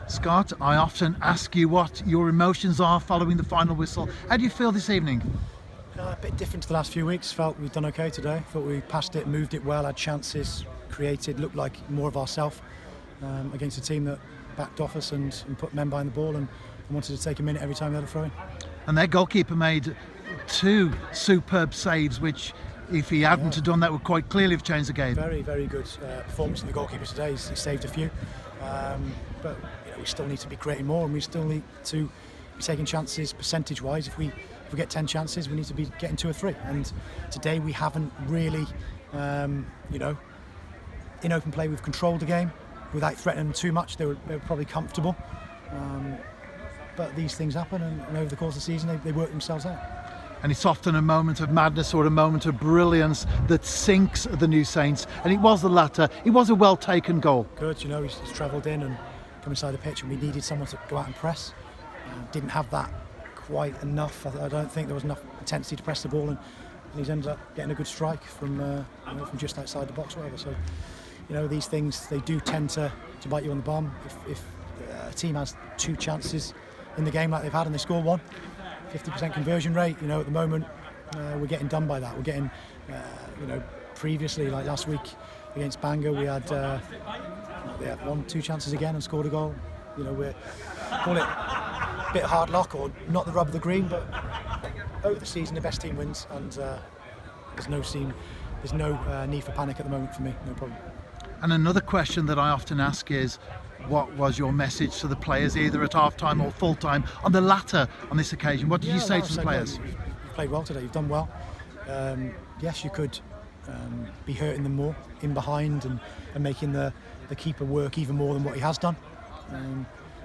Scott, I often ask you what your emotions are following the final whistle. How do you feel this evening? A bit different to the last few weeks. Felt we've done okay today. Thought we passed it, moved it well, had chances, created, looked like more of ourselves against a team that backed off us and put men behind the ball and wanted to take a minute every time they had a throw in. And their goalkeeper made 2 superb saves, which, if he hadn't have done that, would quite clearly have changed the game. Very, very good performance from the goalkeeper today. He saved a few, but we still need to be creating more, and we still need to be taking chances percentage-wise. If we get 10 chances, we need to be getting 2 or 3. And today we haven't really, in open play, we've controlled the game without threatening them too much. They were probably comfortable, but these things happen, and over the course of the season, they work themselves out. And it's often a moment of madness or a moment of brilliance that sinks the New Saints, and it was the latter. It was a well-taken goal. Good, he's travelled in and come inside the pitch, and we needed someone to go out and press. Didn't have that quite enough. I don't think there was enough intensity to press the ball, and he's ended up getting a good strike from just outside the box, whatever. So, these things, they do tend to bite you on the bum. If a team has 2 chances in the game like they've had and they score 1, 50% conversion rate, at the moment we're getting done by that. We're getting, previously, like last week against Bangor, we had 1-2 chances again and scored a goal. We're call it a bit hard luck or not the rub of the green, but over the season the best team wins, and there's no need for panic at the moment for me. No problem. And another question that I often ask is, what was your message to the players, either at half-time or full-time, on the latter on this occasion? What did you say to the players? You've played well today, you've done well. Yes, you could be hurting them more in behind and making the keeper work even more than what he has done.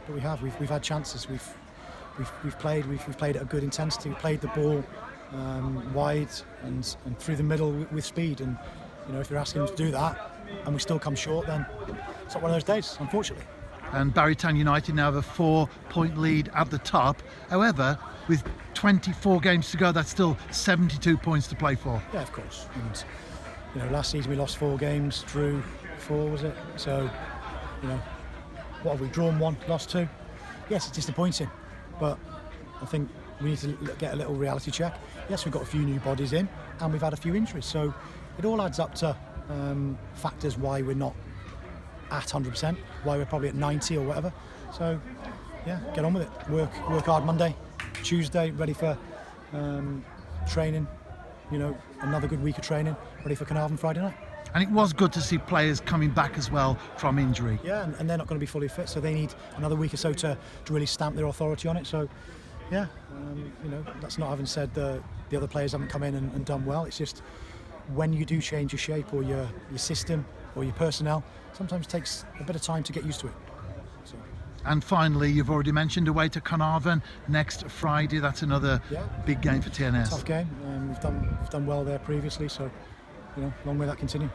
But we've had chances. We've played at a good intensity. We played the ball wide and through the middle with speed. And if you're asking them to do that and we still come short, then it's not one of those days, unfortunately. And Barrytown United now have a 4-point lead at the top. However, with 24 games to go, that's still 72 points to play for. Yeah, of course. And last season we lost 4 games, drew 4, was it? So, what have we drawn? 1, lost 2. Yes, it's disappointing, but I think we need to get a little reality check. Yes, we've got a few new bodies in, and we've had a few injuries, so it all adds up to factors why we're not at 100%, why we're probably at 90 or whatever. So, yeah, get on with it. Work hard Monday, Tuesday, ready for training. Another good week of training, ready for Carnarvon Friday night. And it was good to see players coming back as well from injury. Yeah, and they're not going to be fully fit, so they need another week or so to really stamp their authority on it. So, yeah, that's not having said the other players haven't come in and done well. It's just when you do change your shape or your system or your personnel, sometimes it takes a bit of time to get used to it. So. And finally, you've already mentioned away to Carnarvon next Friday. That's another big game for TNS. Tough game. We've done well there previously, so long may that continue.